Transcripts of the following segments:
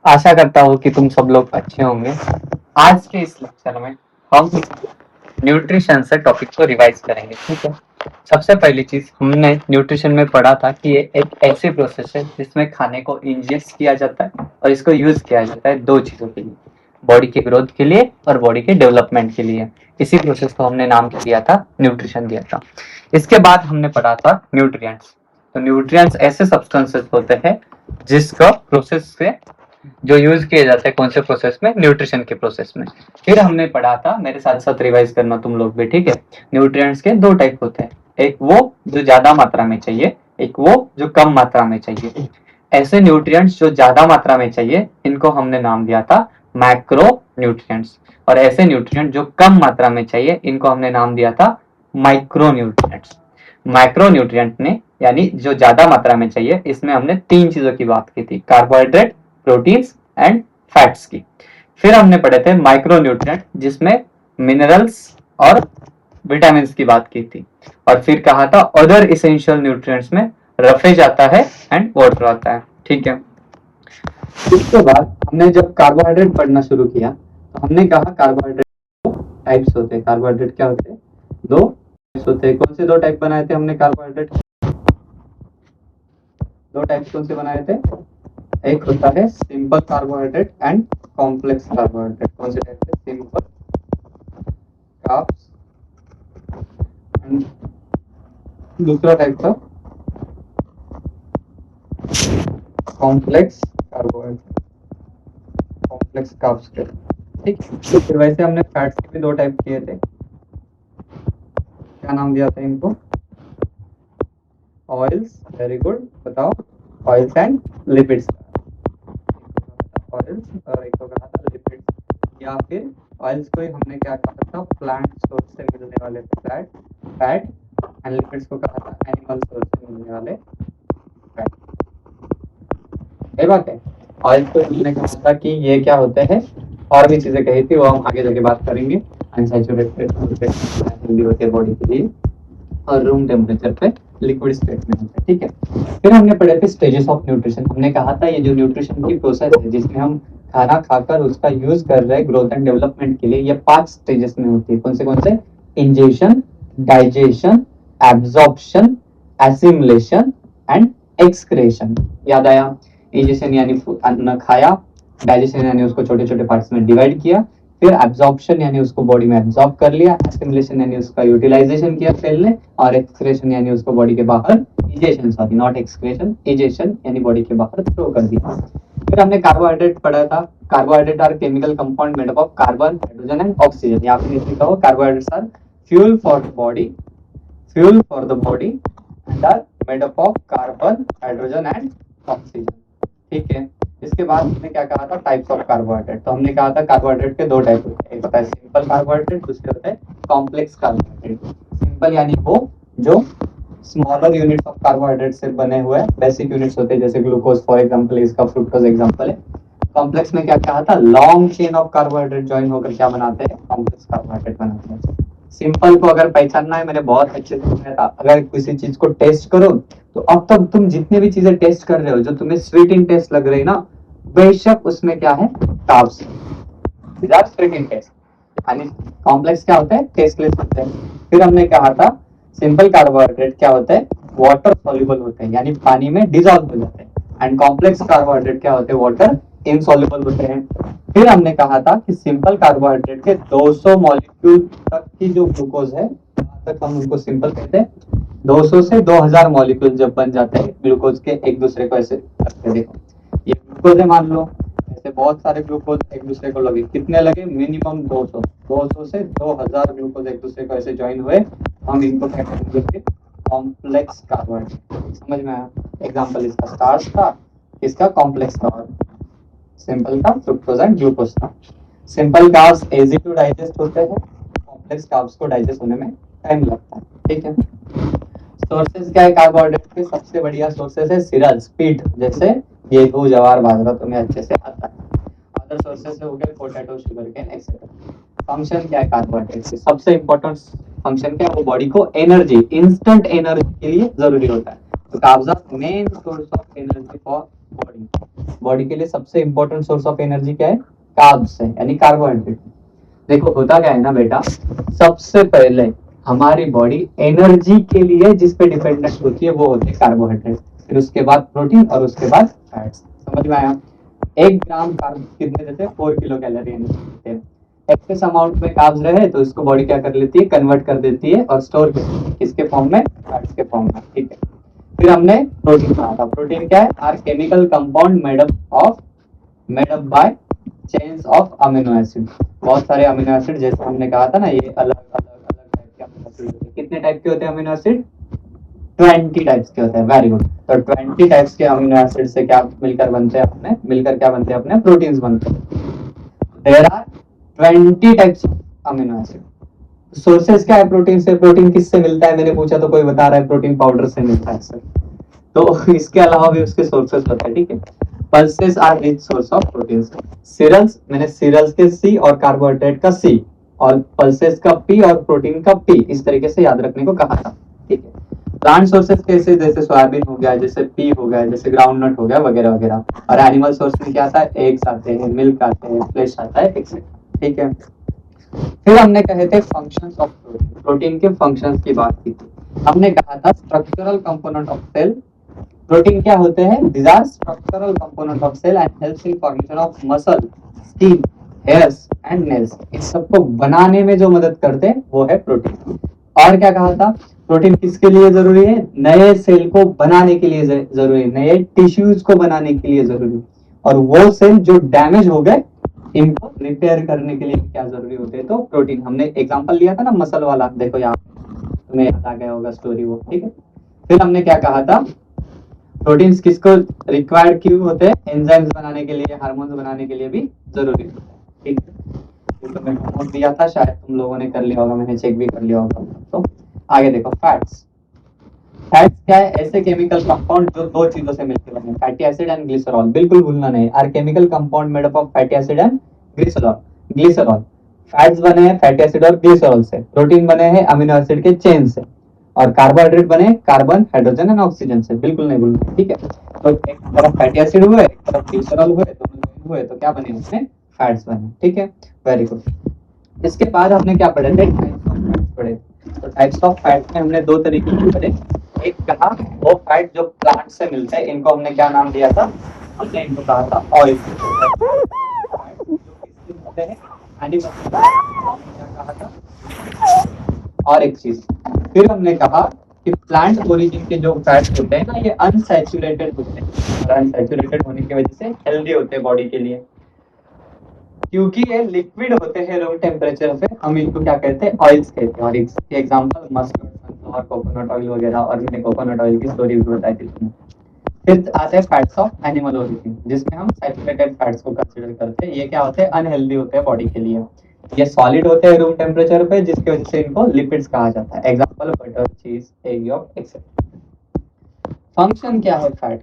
आशा करता हूँ कि तुम सब लोग अच्छे होंगे। आज के इस लेक्चर में हम न्यूट्रिशन से टॉपिक को रिवाइज करेंगे, ठीक है। सबसे पहली चीज हमने न्यूट्रिशन में पढ़ा था कि ये एक ऐसी प्रोसेस है जिसमें खाने को इंजेस्ट किया जाता है और इसको यूज किया जाता है दो चीजों के लिए, बॉडी के ग्रोथ के लिए और बॉडी के डेवलपमेंट के लिए। इसी प्रोसेस को हमने नाम दिया था न्यूट्रिशन दिया था। इसके बाद हमने पढ़ा था न्यूट्रिएंट्स। तो न्यूट्रिएंट्स ऐसे सब्सटेंसेस होते हैं जिसका प्रोसेस से जो यूज किए जाते हैं, कौन से प्रोसेस में, न्यूट्रिशन के प्रोसेस में। फिर हमने पढ़ा था, मेरे साथ साथ रिवाइज करना तुम लोग भी, ठीक है। न्यूट्रिएंट्स के दो टाइप होते हैं, एक वो जो ज्यादा मात्रा में चाहिए, एक वो जो कम मात्रा में चाहिए। ऐसे न्यूट्रिएंट्स जो ज्यादा मात्रा में चाहिए इनको हमने नाम दिया था मैक्रो न्यूट्रिएंट्स, और ऐसे न्यूट्रिएंट जो कम मात्रा में चाहिए इनको हमने नाम दिया था माइक्रो न्यूट्रिएंट्स। माइक्रो न्यूट्रिएंट ने यानी जो ज्यादा मात्रा में चाहिए, इसमें हमने तीन चीजों की बात की थी, कार्बोहाइड्रेट, प्रोटीन्स एंड फैट्स की। फिर हमने पढ़े थे माइक्रो न्यूट्रिएंट जिसमें मिनरल्स और विटामिन की बात की थी, और फिर कहा था अदर इसेंशियल न्यूट्रिएंट्स में रफेज आता है एंड वाटर आता है, ठीक है। उसके बाद हमने जब कार्बोहाइड्रेट पढ़ना शुरू किया तो हमने कहा कार्बोहाइड्रेट दो टाइप्स होते हैं। कार्बोहाइड्रेट क्या होते हैं? दो टाइप्स होते हैं। कौन से दो टाइप बनाए थे हमने कार्बोहाइड्रेट? दो टाइप्स कौन से बनाए थे? एक होता है simple carbohydrate and complex carbohydrate. कौन से टाइप है? सिंपल कार्ब्स एंड दूसरा टाइप था कॉम्प्लेक्स कार्बोहाइड्रेट, कॉम्प्लेक्स कार्ब्स के, ठीक। तो फिर वैसे हमने फैट्स के भी दो टाइप किए थे। क्या नाम दिया था इनको? ऑयल्स, वेरी गुड, बताओ। Oils and lipids. ऑयल्स और एक को कहा था लिपिड्स, या फिर ऑयल्स को ही हमने क्या कहा था? प्लांट सोर्स से मिलने वाले फैट एंड लिपिड्स को कहा था एनिमल सोर्स से मिलने वाले फैट। ये बात है। ऑयल्स को हमने कहा था कि ये क्या होते हैं, और भी चीजें कही थी वो हम आगे जाके बात करेंगे। अनसैचुरेटेड हेल्दी होते हैं बॉडी के लिए, और रूम टेम्परेचर पे लिक्विड स्टेट में होते हैं, ठीक है। फिर हमने पढ़े थे स्टेजेस ऑफ न्यूट्रिशन। हमने कहा था ये जो न्यूट्रिशन की प्रोसेस है जिसमें हम खाना खाकर उसका यूज कर रहे हैं ग्रोथ एंड डेवलपमेंट के लिए, ये 5 स्टेजेस में होती है। कौन से? Ingestion, digestion, absorption, assimilation and excretion. याद आया? इंजेशन यानी अन्न खाया, डाइजेशन यानी उसको छोटे छोटे पार्ट्स में डिवाइड किया, फिर एब्जॉर्प्शन यानी उसको बॉडी में एब्जॉर्ब कर लिया, एसिमिलेशन यानी उसका यूटिलाइजेशन किया सेल ने, और एक्सक्रेशन यानी उसको बॉडी के बाहर, egestion sorry not excretion, egestion यानी बॉडी के बाहर थ्रो कर दिया। फिर हमने कार्बोहाइड्रेट पढ़ा था। Carbohydrate are chemical compound made up of carbon, hydrogen and oxygen. यहाँ पे लिखा हो carbohydrates are fuel for the body, fuel for the body and are made up of carbon, hydrogen and oxygen, ठीक है। इसके बाद हमने क्या कहा था? Types of carbohydrate. तो हमने कहा था कार्बोहाइड्रेट के दो टाइप होते हैं, एक होता है सिंपल कार्बोहाइड्रेट, दूसरे होते हैं कॉम्प्लेक्स कार्बोहाइड्रेट। सिंपल यानी वो जो स्मॉलर यूनिट्स ऑफ कार्बोहाइड्रेट से बने हुए बेसिक यूनिट्स होते हैं, जैसे ग्लूकोज फॉर एग्जांपल, इसका फ्रुक्टोज एग्जांपल है। कॉम्प्लेक्स में क्या कहा था? Long chain of carbohydrate join होकर क्या बनाते हैं? कॉम्प्लेक्स कार्बोहाइड्रेट बनाते हैं। सिंपल को अगर पहचानना है, मैंने बहुत अच्छे से बताया था, अगर किसी चीज को टेस्ट करो तो अब तक तुम जितने भी चीजें टेस्ट कर रहे हो जो तुम्हें स्वीट इन टेस्ट लग रही ना, बेशक उसमें क्या है? Carbs, without sweet in taste. यानी कॉम्प्लेक्स क्या होते हैं? टेस्टलेस होते हैं। फिर हमने कहा था सिंपल कार्बोहाइड्रेट क्या होते हैं? वाटर सॉल्युबल होते हैं, यानी पानी में डिसॉल्व हो जाते हैं। एंड कॉम्प्लेक्स कार्बोहाइड्रेट क्या होते हैं? वाटर इनसॉल्युबल होते हैं। फिर हमने कहा था कि सिंपल कार्बोहाइड्रेट के 200 मॉलिक्यूल तक की जो ग्लूकोज है, तक हम उनको सिंपल कहते हैं। 200 से 2000 मॉलिक्यूल जब बन जाते हैं ग्लूकोज के एक दूसरे को ऐसे रखते, देखो ये ग्लूकोज है मान लो, ऐसे बहुत सारे ग्लूकोज एक दूसरे को लगे, कितने लगे? मिनिमम 200, 200 से 2000 ग्लूकोज एक दूसरे को ऐसे ज्वाइन हुए, हम इनको क्या कहेंगे? Complex carbohydrate. समझ में आया? एग्जांपल इसका स्टार्च था, इसका कॉम्प्लेक्स कार्बोहाइड्रेट, सिंपल का फ्रुक्टोज एंड ग्लूकोज था। Simple carbs easy to digest होते हैं, कॉम्प्लेक्स कार्ब्स को डाइजेस्ट होने में टाइम लगता है, ठीक है। सोर्सेज क्या है कार्बोहाइड्रेट के? सबसे बढ़िया सोर्सेज है सीरियल्स, पीट, जैसे गेहूं, ज्वार, बाजरा तुम्हें अच्छे से आता है। अदर सोर्सेज हो गए potato, sugar cane etcetera. Function क्या है कार्बोहाइड्रेट के? सबसे इंपॉर्टेंट फंक्शन क्या है? वो बॉडी को एनर्जी, इंस्टेंट एनर्जी के लिए जरूरी होता है। तो carbs are main source of energy for body के लिए सबसे इंपॉर्टेंट सोर्स ऑफ एनर्जी क्या है? कार्ब्स है, यानी कार्बोहाइड्रेट। देखो होता क्या है ना बेटा, सबसे पहले हमारी बॉडी एनर्जी के लिए जिस पे डिपेंडेंट होती है वो होते हैं कार्बोहाइड्रेट, फिर उसके बाद प्रोटीन और उसके बाद फैट्स। समझ में आया? 1 ग्राम कार्ब कितने देते हैं? 4 किलो कैलोरी एनर्जी देते हैं। एक्सेस अमाउंट में कार्ब्स रहे तो इसको बॉडी क्या कर लेती है? कन्वर्ट कर देती है और स्टोर कर देती है। किसके फॉर्म में? फैट्स के फॉर्म में। ठीक है, फिर हमने प्रोटीन पढ़ा था। प्रोटीन क्या है? Are chemical compound made up by chains of amino acid. बहुत सारे अमीनो एसिड, जैसे हमने कहा था ना, ये अलग अलग अलग टाइप के अमीनो एसिड होते हैं। कितने टाइप के होते हैं अमीनो एसिड? 20 टाइप्स के होते हैं। Very good. तो 20 टाइप्स के अमीनो एसिड से क्या मिलकर बनते हैं अपने? मिलकर क्या बनते हैं अपने? प्रोटीन्स बनते हैं। There are 20 types of amino acid. Sources क्या है प्रोटीन से? प्रोटीन किससे मिलता है? मैंने पूछा तो कोई बता रहा है प्रोटीन पाउडर से मिलता है सर। तो इसके अलावा भी उसके सोर्सेस होते हैं। ठीक है, pulses are rich source of proteins. Cereals, मैंने सीरियल्स के सी और कार्बोहाइड्रेट का सी और पल्सेस का पी और प्रोटीन का पी, इस तरीके से याद रखने को कहा था। ठीक है, प्लांट सोर्सेस कैसे? जैसे सोयाबीन हो गया, जैसे पी हो गया, जैसे ग्राउंड नट हो गया, वगैरह वगैरह। और एनिमल सोर्स में क्या आता है? एग्स आते हैं, मिल्क आते हैं, फ्लेश आता है, एक्सेट्रा। ठीक है, फिर हमने कहे थे फंक्शंस ऑफ प्रोटीन। प्रोटीन के फंक्शंस की बात की थी। हमने कहा था structural component of cell. Protein क्या होते हैं? These are structural component of cell and helps in formation of muscle, skin, hairs and nails. इन सबको बनाने में जो मदद करते हैं वो है प्रोटीन। और क्या कहा था? प्रोटीन किसके लिए जरूरी है? नए सेल को बनाने के लिए जरूरी है, नए टिश्यूज को बनाने के लिए जरूरी है। और वो सेल जो डैमेज हो गए, इनको रिपेयर करने के लिए क्या जरूरी होते हैं? तो प्रोटीन। हमने एग्जांपल लिया था ना मसल वाला, देखो यहाँ तुम्हें याद आ गया होगा स्टोरी वो। ठीक है, फिर हमने क्या कहा था? प्रोटीन्स किसको रिक्वायर्ड क्यों होते हैं? एंजाइम्स बनाने के लिए, हार्मोन्स बनाने के लिए भी जरूरी होते हैं। ठीक है, तो मैं होमवर्क दिया था, शायद तुम लोगों ने कर लिया होगा, मैंने चेक भी कर लिया होगा। तो आगे देखो, फैट्स। फैट्स क्या है? ऐसे केमिकल कंपाउंड जो दो चीजों से मिलकर बने, फैटी एसिड एंड ग्लिसरॉल। बिल्कुल भूलना नहीं, are chemical compound made up of fatty acid and glycerol. Glycerol, fats बने हैं फैटी एसिड और ग्लिसरॉल से। प्रोटीन बने हैं अमीनो एसिड के चेन से। और कार्बोहाइड्रेट बने कार्बन, हाइड्रोजन एंड ऑक्सीजन से। बिल्कुल नहीं भूलना। ठीक है, तो एक तरफ फैटी एसिड हुए, एक तरफ ग्लिसरॉल हुए, दोनों हुए तो क्या बने? उसमें फैट्स बने। ठीक है, वेरी गुड। इसके बाद हमने क्या पढ़े थे? टाइप्स ऑफ फैट्स पढ़े। तो टाइप्स ऑफ फैट में हमने दो तरीके के पढ़े। एक कहा वो फैट जो प्लांट से मिलते हैं, इनको हमने क्या नाम दिया था? हमने इनको कहा था ऑयल। और एक चीज फिर हमने कहा कि प्लांट ओरिजिन के जो फैट्स होते हैं ना, ये अनसैचुरेटेड होते हैं। और अनसैचुरेटेड होने की वजह से हेल्दी होते हैं बॉडी के लिए, क्योंकि ये लिक्विड होते हैं रूम टेम्परेचर पे। हम इनको क्या कहते हैं? ऑयल्स कहते हैं। और इसके example mustard, sunflower, coconut oil वगैरह। और मैंने कोकोनट ऑयल की स्टोरी भी बताई थी तुम्हें। फिर आते हैं फैट्स ऑफ एनिमल ओरिजिन, जिसमें हम सैचुरेटेड फैट्स को कंसीडर करते हैं। ये क्या होते हैं? अनहेल्दी होते हैं बॉडी के लिए। ये सॉलिड होते हैं रूम टेम्परेचर पे, जिसकी वजह से इनको लिपिड्स कहा जाता है। एग्जांपल बटर, चीज, एग यॉक, एक्सेट्रा। फंक्शन क्या है फैट?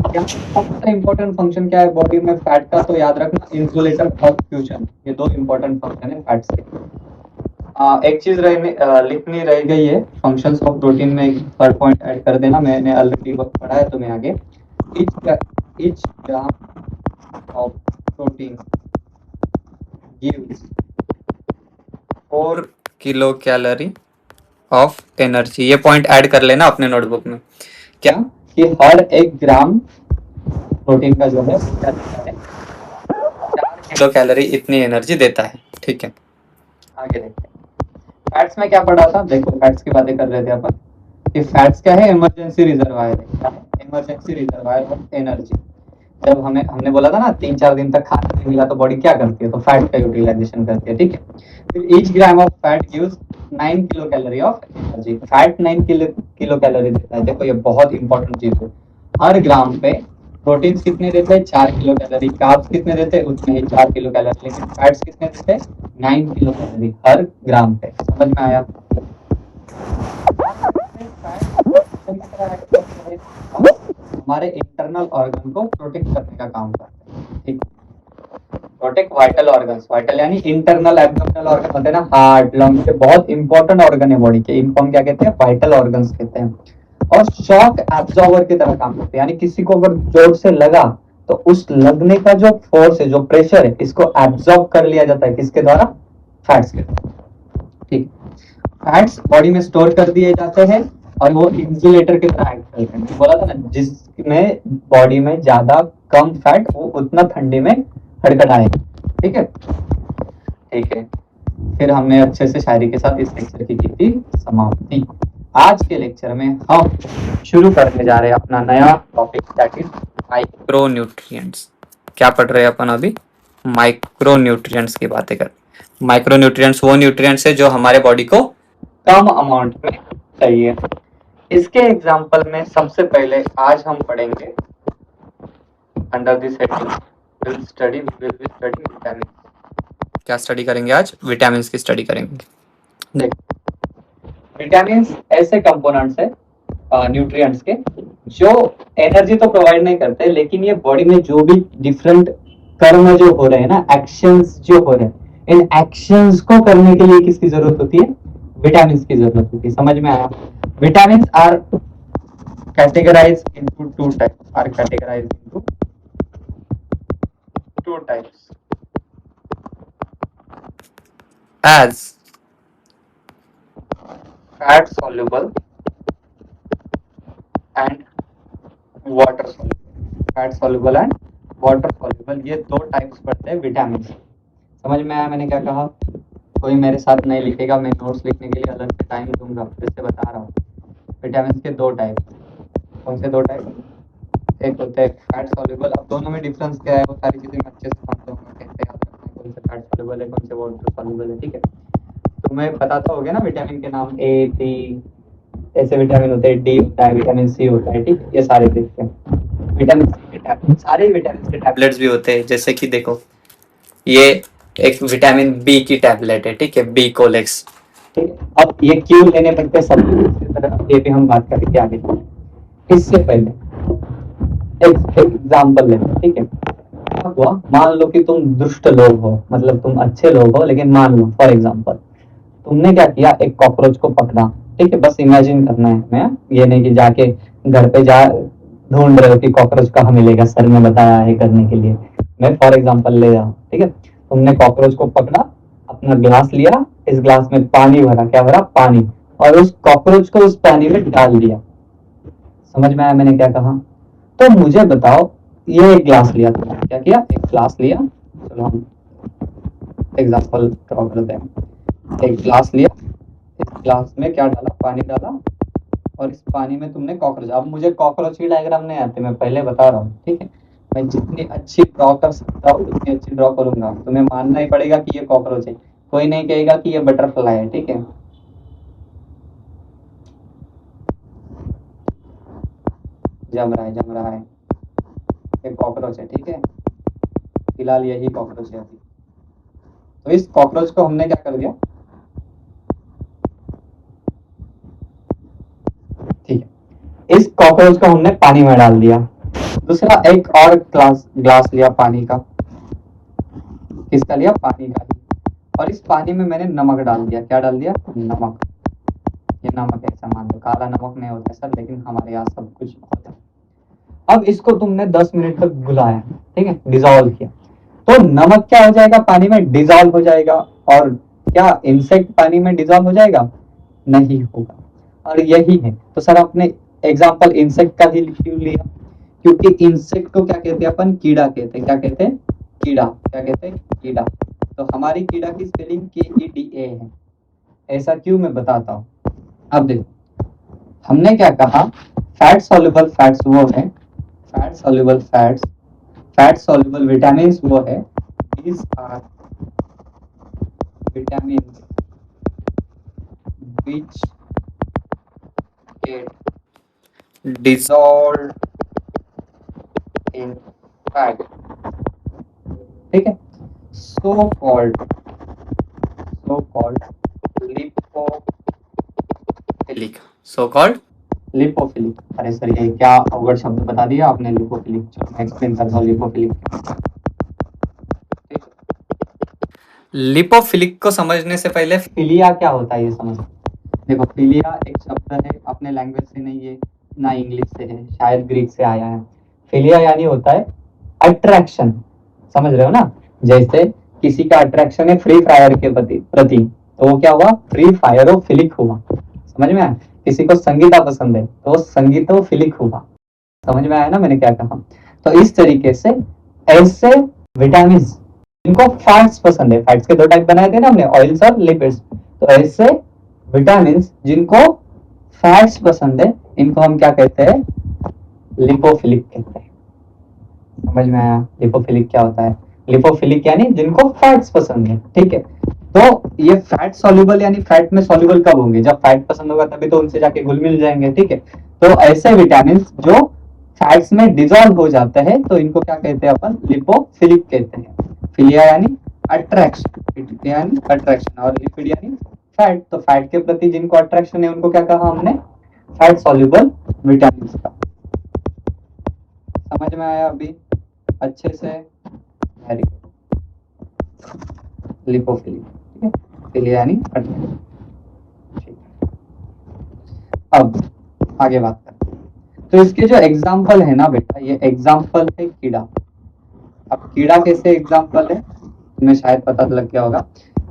क्या सबसे इंपॉर्टेंट फंक्शन क्या है बॉडी में फैट का? तो याद रखना, इंसुलेटर और फ्यूजन। ये दो इंपॉर्टेंट फंक्शन है फैट्स के। एक चीज लिखनी रह गई है, फंक्शंस ऑफ प्रोटीन में एक थर्ड पॉइंट ऐड कर देना। मैंने ऑलरेडी वक्त पढ़ा है, तुम्हें आगे each gram of protein gives 4 kilo calorie of energy. ये पॉइंट ऐड कर लेना अपने नोटबुक में। क्या कि हर 1 ग्राम प्रोटीन का जो है क्या देता है? 4 किलो कैलोरी इतनी एनर्जी देता है। ठीक है, आगे देखते हैं। फैट्स में क्या पढ़ा था? देखो फैट्स की बातें कर रहे थे अपन कि फैट्स क्या है? इमरजेंसी रिजर्वायर है। Emergency reservoir of energy. जब हमने बोला था ना 3-4 दिन तक खाना नहीं मिला तो बॉडी क्या करती है? तो फैट का यूटिलाइजेशन करती है। ठीक है, फिर each gram of fat gives 9 kilo calorie of energy. Fat 9 kilo calorie देता है। देखो ये बहुत इंपॉर्टेंट चीज है। हर ग्राम पे प्रोटीन्स कितने देते हैं? 4 किलो कैलोरी। कार्ब्स कितने देते हैं? उतने ही 4 किलो कैलोरी। लेकिन फैट्स कितने देते हैं? 9 किलो कैलोरी हर ग्राम पे। समझ में आया? हमारे इंटरनल ऑर्गन को प्रोटेक्ट करने का काम करते हैं। ठीक, प्रोटेक्ट वाइटल ऑर्गन्स। वाइटल यानी इंटरनल, एब्डोमिनल ऑर्गन होते हैं ना, हार्ट, लंग्स के बहुत इंपॉर्टेंट ऑर्गन है बॉडी के। इनको हम क्या कहते हैं? वाइटल ऑर्गन्स कहते हैं। और शॉक एब्जॉर्बर की तरह काम करते हैं, यानी किसी को अगर जोर से लगा तो उस लगने का जो फोर्स है, जो प्रेशर है, इसको एब्जॉर्ब कर लिया जाता है किसके द्वारा? फैट्स के द्वारा। ठीक, फैट्स बॉडी में स्टोर कर दिए जाते हैं और वो इंसुलेटर की तरह एक्ट करते हैं। मैंने बोला था ना, जिसमें बॉडी में ज्यादा कम फैट वो उतना ठंडी में हड़कड़ाएगा। ठीक है, ठीक है। फिर हमने अच्छे से शायरी के साथ इस लेक्चर की थी समाप्ति। आज के लेक्चर में हम शुरू करने जा रहे हैं अपना नया टॉपिक, दैट इज माइक्रोन्यूट्रिएंट्स। क्या पढ़ रहे हैं अपन अभी? माइक्रोन्यूट्रिएंट्स की बातें कर। माइक्रोन्यूट्रिएंट्स वो न्यूट्रिएंट्स है जो हमारे बॉडी को कम अमाउंट में चाहिए। इसके एग्जांपल में सबसे पहले आज हम पढ़ेंगे under this heading will study vitamin. क्या स्टडी करेंगे आज? विटामिन की स्टडी करेंगे। देखो, विटामिन ऐसे कंपोनेंट्स है न्यूट्रिएंट्स के जो एनर्जी तो प्रोवाइड नहीं करते, लेकिन ये बॉडी में जो भी डिफरेंट कर्म जो हो रहे हैं ना, एक्शंस जो हो रहे हैं, इन एक्शंस को करने के लिए किसकी जरूरत होती है? विटामिन की जरूरत होती है। समझ में आया? Vitamin are categorised into two types as fat soluble and water soluble। Fat soluble and water soluble, ये दो टाइप्स पड़ते हैं विटामिन। समझ में आया मैंने क्या कहा? कोई मेरे साथ नहीं लिखेगा, मैं नोट्स लिखने के लिए अलग से टाइम दूंगा, फिर से बता रहा हूँ। विटामिन के दो टाइप। कौन से दो टाइप? एक होते हैं फैट soluble। अब दोनों में डिफरेंस क्या है वो सारी चीजें मैं अच्छे से समझाऊंगा, कैसे याद रखना है, कौन से फैट soluble है, कौन से वाटर soluble है। ठीक है, तुम्हें पता तो हो गया ना विटामिन के नाम, ए डी ऐसे विटामिन होते हैं, डी होता है, विटामिन सी होता है। ठीक, ये सारे देखते हैं। विटामिन सी के टैबलेट, सारे विटामिन के टैबलेट्स भी होते हैं, जैसे कि देखो ये एक विटामिन बी की टैबलेट है। ठीक है, बी कोलेक्स। ठीक, अब ये क्यों लेने पड़ते हैं सब, ये भी हम बात करेंगे आगे। इससे पहले एक एग्जाम्पल लेते हैं। ठीक है, हुआ मान लो कि तुम दुष्ट लोग हो, मतलब तुम अच्छे लोग हो, लेकिन मान लो फॉर एग्जाम्पल तुमने क्या किया, एक कॉकरोच को पकड़ा। ठीक है, बस इमेजिन करना है हमें, ये नहीं कि जाके घर पे जा ढूंढ रहे हो कि कॉकरोच कहाँ मिलेगा, सर ने बताया है करने के लिए। मैं फॉर एग्जाम्पल ले जाऊँ। ठीक है, तुमने कॉकरोच को पकड़ा, अपना ग्लास लिया, इस ग्लास में पानी भरा, क्या भरा? पानी, और उस कॉकरोच को उस पानी में डाल दिया। समझ में आया मैंने क्या कहा? तो मुझे बताओ, ये एक ग्लास लिया तुमने, क्या किया? एक ग्लास लिया। चलो हम एग्जाम्पल ड्रॉ करते हैं। एक ग्लास लिया, इस ग्लास में क्या डाला? पानी डाला, और इस पानी में तुमने कॉकरोच। अब मुझे कॉकरोच की डायग्राम नहीं आती, मैं पहले बता रहा हूँ। ठीक है, मैं जितनी अच्छी ड्रॉ कर सकता हूँ उतनी अच्छी ड्रॉ करूंगा। तुम्हें मानना ही पड़ेगा कि ये कॉकरोच है, कोई नहीं कहेगा कि ये बटरफ्लाई है। ठीक है, जम रहा है, ये कॉकरोच है। ठीक है, फिलहाल यही कॉकरोच है अभी। तो इस कॉकरोच को हमने क्या कर दिया? ठीक है, इस कॉकरोच को हमने पानी में डाल दिया। दूसरा एक और ग्लास लिया पानी का, किसका लिया? पानी का ही, और इस पानी में मैंने नमक डाल दिया। क्या डाल दिया? नमक। ये नमक है, सामान तो काला नमक नहीं होता है सर, लेकिन हमारे यहाँ सब कुछ होता है। अब इसको तुमने 10 मिनट तक घुलाया। ठीक है, डिजोल्व किया, तो नमक क्या हो जाएगा? पानी में डिजोल्व हो जाएगा। और क्या इंसेक्ट पानी में डिजोल्व हो जाएगा? नहीं होगा। और यही है, तो सर आपने एग्जाम्पल इंसेक्ट का ही क्यों लिया? क्योंकि इंसेक्ट को क्या कहते हैं अपन? कीड़ा कहते हैं। क्या कहते हैं? कीड़ा। क्या कहते हैं? कीड़ा। तो हमारी कीड़ा की स्पेलिंग KEDA है। ऐसा क्यों, मैं बताता हूँ। अब देखो, हमने क्या कहा? फैट सॉल्युबल फैट्स वो है, fat soluble fats, fat soluble vitamin वो है, these are vitamins which get dissolved in fat। ठीक है, so called लिपोफिलिक। अरे सर ये क्या अवगढ़ शब्द बता दिया आपने, लिपोफिलिक। चलो मैं एक्सप्लेन करता हूँ लिपोफिलिक। लिपोफिलिक को समझने से पहले फिलिया क्या होता है ये समझ। देखो, फिलिया एक शब्द है, अपने लैंग्वेज से नहीं है, ना इंग्लिश से है, शायद ग्रीक से आया है। फिलिया यानी होता है अट्रैक्शन, समझ रहे हो ना? जैसे किसी का अट्रैक्शन है फ्री फायर के प्रति, तो वो क्या हुआ? फ्री फायरोफिलिक हुआ। समझ में आया? किसी को संगीता पसंद है तो वो संगीतोफिलिक हुआ। समझ में आया ना मैंने क्या कहा? तो इस तरीके से ऐसे विटामिन जिनको फैट्स पसंद है, फैट्स के दो टाइप बनाए थे ना हमने, ऑयल्स और लिपिड्स, तो ऐसे विटामिन जिनको फैट्स पसंद है इनको हम क्या कहते हैं? लिपोफिलिक कहते हैं। समझ में आया लिपोफिलिक क्या होता है? लिपोफिलिक यानी जिनको फैट्स पसंद है, ठीक है। तो ये फैट सॉल्युबल यानी फैट में सॉल्युबल कब होंगे? जब फैट पसंद होगा तभी तो उनसे जाके घुल मिल जाएंगे, ठीक है। तो ऐसे विटामिन जो फैट्स में डिजोल्व हो जाते हैं तो इनको क्या कहते हैं अपन? लिपोफिलिक कहते हैं। फिलिया यानी अट्रैक्शन और लिपिड यानी फैट। तो फैट के प्रति जिनको अट्रैक्शन है उनको क्या कहा हमने? फैट सॉल्युबल विटामिन का। समझ में आया अभी अच्छे से? Very good. लिपोफिलिक, ठीक है। फिलिया यानी अट्रैक्शन। अब आगे बात करते हैं। तो इसके जो एग्जाम्पल है ना बेटा, ये एग्जाम्पल है कीड़ा। अब कीड़ा कैसे एग्जाम्पल है तुम्हें शायद पता लग गया होगा।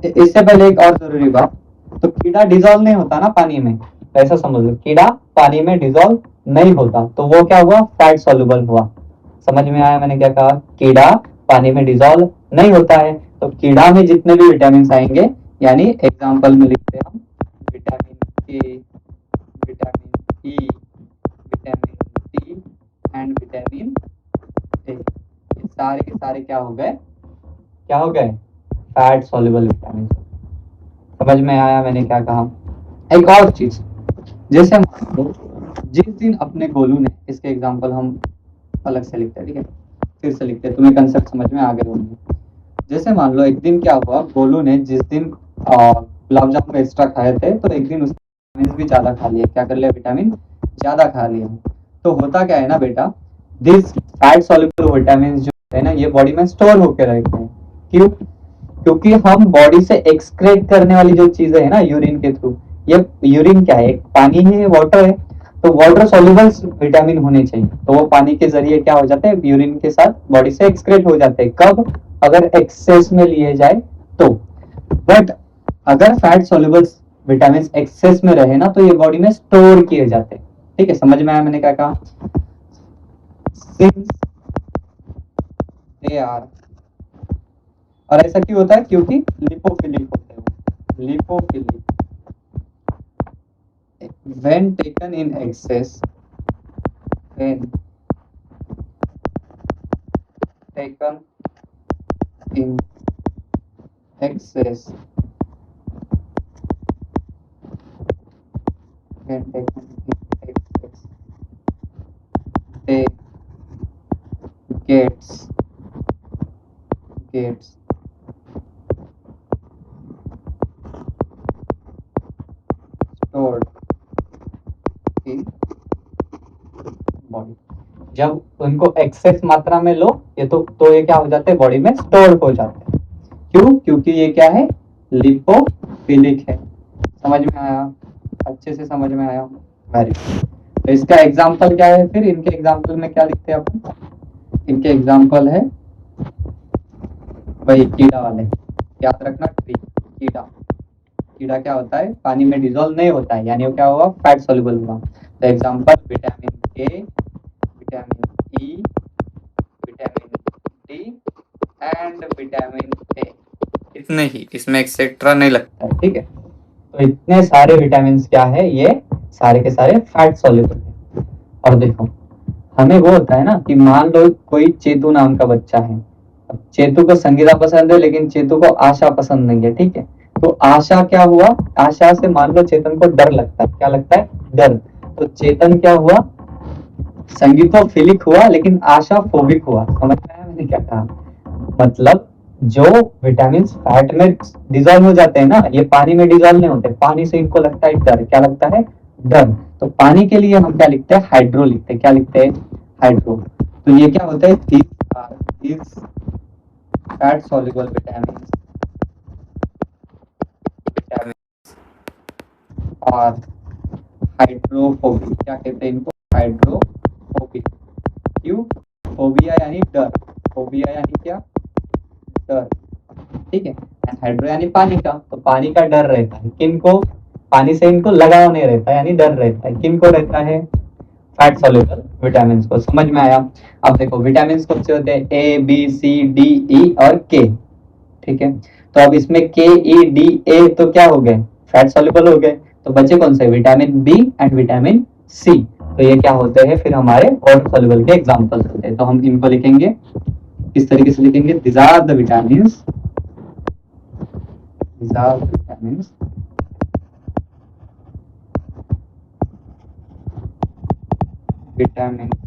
इससे पहले एक और जरूरी बात, तो कीड़ा डिजोल्व नहीं होता ना पानी में, तो ऐसा समझ लो कीड़ा पानी में डिजोल्व नहीं होता, तो वो क्या हुआ? फैट सॉल्युबल हुआ। समझ में आया मैंने क्या कहा? कीड़ा पानी में डिजोल्व नहीं होता है, तो कीड़ा में जितने भी विटामिन आएंगे, यानी एग्जाम्पल में लिखते हैं हम vitamin A, vitamin E, vitamin D and vitamin A, ये सारे के सारे क्या हो गए? क्या हो गए? Fat soluble vitamin. समझ में आया मैंने क्या कहा? एक और चीज, जैसे मान लो जिस दिन अपने गोलू ने, इसके एग्जांपल हम अलग से लिखते हैं, ठीक है, फिर से लिखते हैं, तुम्हें कंसेप्ट समझ में आ गया होंगे। जैसे मान लो एक दिन क्या हुआ, गोलू ने जिस दिन गुलाब जामुन एक्स्ट्रा खाए थे तो एक दिन उसने विटामिन भी ज्यादा खा लिया। क्या कर लिया? विटामिन ज्यादा खा लिया। तो होता क्या है ना बेटा, दिस फैट सॉल्युबल विटामिन जो है ना, ये बॉडी में स्टोर होकर रहते हैं। क्यों? क्योंकि हम बॉडी से एक्सक्रेट करने वाली जो चीजें है ना यूरिन के थ्रू, ये यूरिन क्या है? पानी है, वाटर है, तो वाटर सॉल्युबल विटामिन होने चाहिए, तो वो पानी के जरिए क्या हो जाते हैं? यूरिन के साथ बॉडी से एक्सक्रेट हो जाते हैं। कब? अगर एक्सेस में लिए जाए तो। बट अगर फैट सॉल्युबल विटामिन एक्सेस में रहे ना तो ये बॉडी में स्टोर किए जाते हैं। ठीक है, समझ में आया मैंने क्या कहा? सिंस दे आर, और ऐसा क्यों होता है? क्योंकि लिपोफिलिक होते हैं। Lipophilic when taken in excess, when taken in excess, when taken in excess, they gets stored in body. जब उनको एक्सेस मात्रा में लो ये तो ये क्या हो जाते हैं? बॉडी में स्टोर हो जाते हैं। क्यों? क्योंकि ये क्या है? लिपोफिलिक है। समझ में आया? अच्छे से समझ में आया? Very good. तो इसका एग्जाम्पल क्या है फिर? इनके एग्जाम्पल में क्या लिखते हैं अपन? इनके एग्जाम्पल है वही कीड़ा वाले, याद रखना, ट्री, कीड़ा। कीड़ा क्या होता है? पानी में डिजोल्व नहीं होता है, यानी वो क्या हुआ? फैट सॉल्युबल हुआ। तो example vitamin A, vitamin E, vitamin D and vitamin A. इतने ही, इसमें एक्सेट्रा नहीं लगता है, ठीक है। तो इतने सारे विटामिन क्या है? ये सारे के सारे फैट सॉल्युबल है। और देखो हमें वो होता है ना कि मान लो कोई चेतू नाम का बच्चा है, अब चेतू को संगीता पसंद है लेकिन चेतू को आशा पसंद नहीं है, ठीक है। तो आशा क्या हुआ? आशा से मान लो चेतन को डर लगता है। क्या लगता है? डर। तो चेतन क्या हुआ? संगीतोफिलिक हुआ लेकिन आशा फोबिक हुआ। समझ में आया मैंने क्या कहा? मतलब जो विटामिन फैट में डिजोल्व हो जाते हैं ना, ये पानी में डिजोल्व नहीं होते। पानी से इनको लगता है डर। क्या लगता है? डर। तो पानी के लिए हम क्या लिखते हैं? हाइड्रो लिखते हैं। क्या लिखते हैं? हाइड्रो। तो ये क्या होता है? फैट सॉल्युबल विटामिन और हाइड्रोफोबिक, क्या कहते हैं इनको? हाइड्रोफोबिया। क्यों? फोबिया यानी डर, फोबिया यानी क्या? डर, ठीक है। हाइड्रो यानी पानी का, तो पानी का डर रहता है किनको? पानी से इनको लगाव नहीं रहता यानी डर रहता है, किनको रहता है? फैट सॉल्युबल विटामिन को। समझ में आया? अब देखो विटामिन कौन से होते हैं? A B C D E और के, ठीक है। तो अब इसमें के ई डी ए तो क्या हो गए? फैट सॉल्युबल हो गए। तो बचे कौन से? Vitamin B and vitamin C. तो ये क्या होते हैं फिर? हमारे वाटर सॉल्युबल के एग्जांपल्स होते हैं। तो हम इनको लिखेंगे इस तरीके से लिखेंगे, these are the vitamins, these are the vitamins vitamins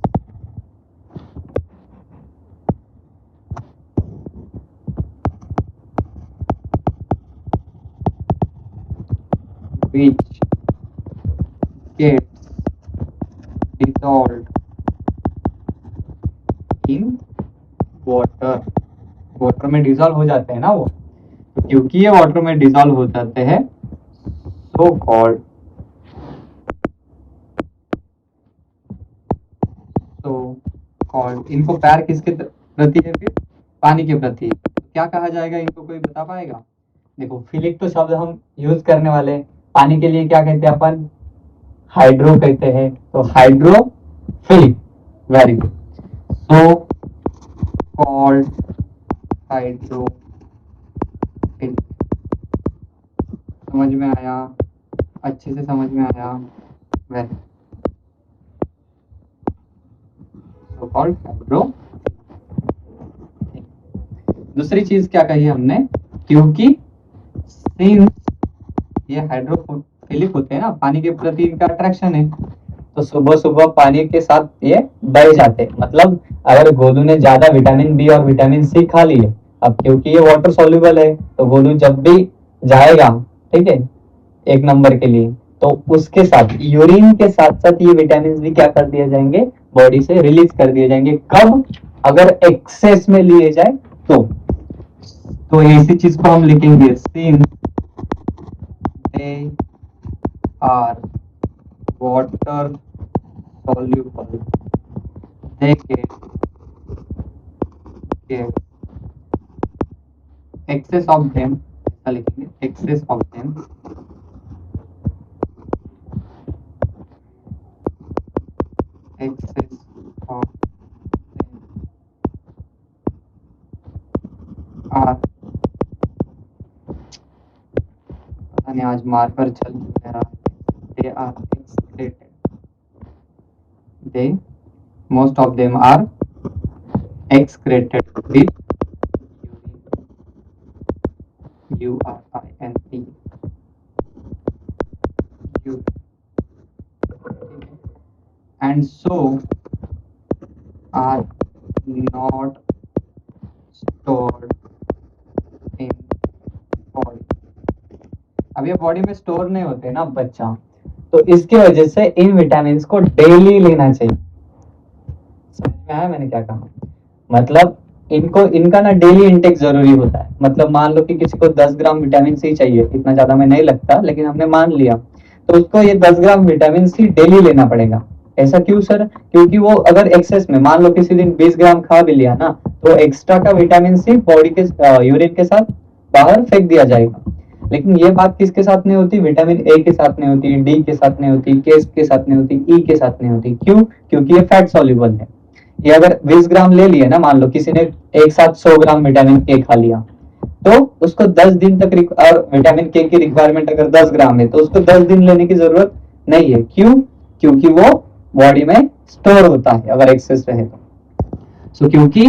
which gets dissolved in water। Water में डिजॉल्व हो जाते हैं ना वो, तो क्योंकि ये वाटर में डिजॉल्व हो जाते हैं सो कॉल्ड इनको प्यार किसके प्रति है फिर? पानी के प्रति। क्या कहा जाएगा इनको, कोई बता पाएगा? देखो फिलिक तो शब्द हम यूज करने वाले हैं, पानी के लिए क्या कहते हैं अपन? हाइड्रो कहते हैं, तो hydrophilic. Very good. So called hydrophilic. समझ में आया? अच्छे से समझ में आया? Very so called hydro. दूसरी चीज क्या कही हमने? क्योंकि सिंस ये हाइड्रोफिलिक होते हैं ना, पानी के प्रति इनका अट्रैक्शन है, तो सुबह सुबह पानी के साथ ये बह जाते हैं। मतलब अगर गोलू ने ज्यादा विटामिन बी और विटामिन सी खा लिए, अब क्योंकि ये वाटर सॉल्युबल है तो गोलू जब भी जाएगा, ठीक है, एक नंबर के लिए, तो उसके साथ यूरिन के साथ साथ ये विटामिन भी क्या कर दिए जाएंगे? बॉडी से रिलीज कर दिए जाएंगे। कब? अगर एक्सेस में लिए जाए तो ऐसी चीज को हम लिखेंगे since they are water soluble they get excess of them, ऐसा लिखेंगे excess of them excess of them are, पता नहीं आज मार्कर चल रहा है, they are excreted, they most of them are excreted with urine and so are not stored in body। अब ये बॉडी में स्टोर नहीं होते ना बच्चा, तो इसकी वजह से इन विटामिन को डेली लेना चाहिए। समझ में आया मैंने क्या कहा? मतलब इनको इनका ना डेली इंटेक जरूरी होता है। मतलब मान लो कि किसी को 10 ग्राम विटामिन सी चाहिए, इतना ज्यादा में नहीं लगता लेकिन हमने मान लिया, तो उसको ये 10 ग्राम विटामिन सी डेली लेना पड़ेगा। ऐसा क्यों सर? क्योंकि वो अगर एक्सेस में, मान लो किसी दिन 20 ग्राम खा भी लिया ना, तो एक्स्ट्रा का विटामिन सी बॉडी के यूरिन के साथ बाहर फेंक दिया जाएगा। लेकिन ये बात किसके साथ नहीं होती? विटामिन ए के साथ नहीं होती, डी के साथ नहीं होती, के साथ नहीं होती, ई के साथ नहीं होती। क्यों? क्योंकि ये फैट सॉल्युबल है। ये अगर 20 ग्राम ले लिए ना, मान लो किसी ने एक साथ 100 ग्राम विटामिन के खा लिया, तो उसको 10 दिन तक, और विटामिन के की रिक्वायरमेंट अगर 10 ग्राम है तो उसको 10 दिन लेने की जरूरत नहीं है। क्यों? क्योंकि वो बॉडी में स्टोर होता है अगर एक्सेस रहे तो। सो क्योंकि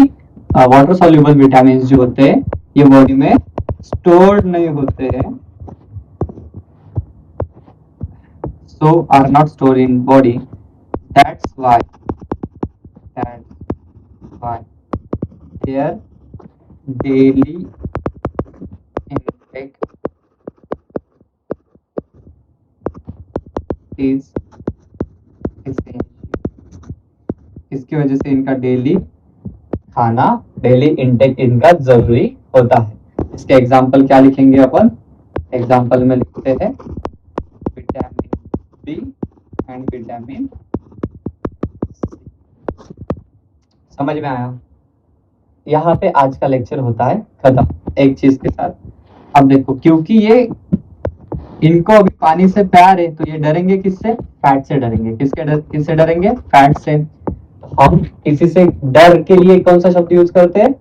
वाटर सॉल्युबल विटामिन जो होते हैं ये बॉडी में स्टोर्ड नहीं होते हैं, so are not stored in body, that's why their daily intake is essential। इसकी वजह से इनका डेली खाना, डेली इंटेक इनका जरूरी होता है। इसके एग्जाम्पल क्या लिखेंगे अपन? एग्जाम्पल में लिखते हैं विटामिन बी एंड विटामिन समझ में आया? यहाँ पे आज का लेक्चर होता है खत्म एक चीज के साथ। अब देखो, क्योंकि ये इनको अभी पानी से प्यार है तो ये डरेंगे किससे? फैट से डरेंगे। किससे डरेंगे? फैट से। तो हम किसी से डर के लिए कौन सा शब्द यूज करते हैं?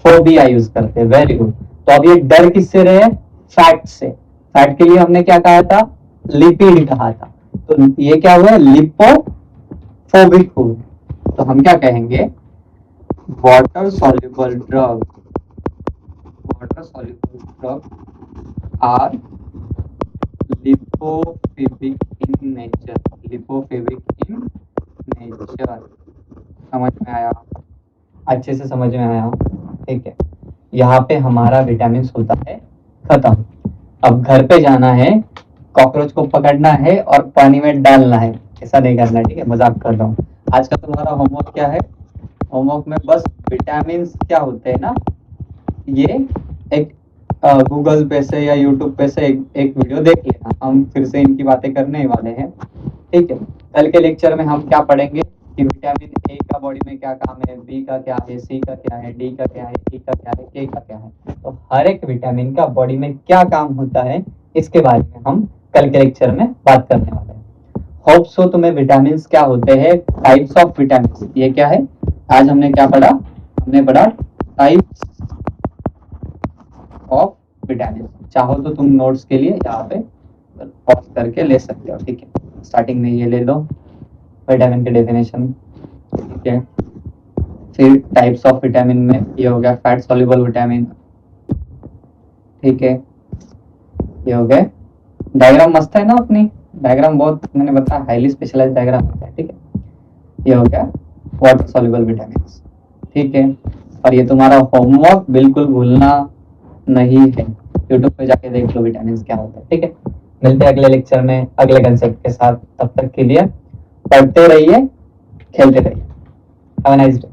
फोबिया यूज करते हैं। Very good. तो अब ये डर किससे रहे? फैट से। फैट के लिए हमने क्या कहा था? लिपिड कहा था। तो ये क्या हुआ? लिपोफोबिक हुए। तो हम क्या कहेंगे? Water soluble drug are lipophilic in nature. Lipophilic in nature. समझ में आया? अच्छे से समझ में आया? ठीक है। यहाँ पे हमारा विटामिन होता है खत्म। अब घर पे जाना है, कॉकरोच को पकड़ना है और पानी में डालना है। ऐसा नहीं करना, ठीक है? मजाक कर रहा हूँ। आज का तुम्हारा होमवर्क क्या है? होमवर्क में बस विटामिन क्या होते हैं ना, ये एक गूगल पे से या यूट्यूब पे से एक वीडियो देख लेना। हम फिर से इनकी बातें करने ही वाले हैं, ठीक है? कल के लेक्चर में हम क्या पढ़ेंगे कि विटामिन ए का बॉडी में क्या काम है, बी का क्या है, सी का क्या है, डी का क्या है, ई का क्या है, के का क्या है। तो हर एक विटामिन का बॉडी में क्या काम होता है, इसके बारे में हम कल के लेक्चर में बात करने वाले हैं। होप सो तुम्हें विटामिन क्या होते हैं, टाइप्स ऑफ विटामिन, ये क्या है आज हमने क्या पढ़ा? हमने पढ़ा टाइप्स ऑफ विटामिन। चाहो तो तुम नोट्स के लिए यहाँ पे पॉज करके ले सकते हो, ठीक है? स्टार्टिंग में ये ले लो विटामिन के डेफिनेशन, ठीक है? फिर टाइप्स ऑफ विटामिन में ये हो गया फैट सॉल्युबल विटामिन, ठीक है? ये हो गए। डायग्राम मस्त है ना अपनी? डायग्राम बहुत मैंने बताया हाईली स्पेशलाइज्ड डायग्राम होता है, ठीक है? ये हो गया वाटर सॉल्युबल विटामिन, ठीक है? और ये तुम्हारा होमवर्क बिल्कुल भूलना नहीं है। यूट्यूब पे जाके देख लो विटामिन क्या होता है, ठीक है? मिलते हैं अगले लेक्चर में अगले कंसेप्ट के साथ। तब तक के लिए पढ़ते रहिए, खेलते रहिए। Have a nice day.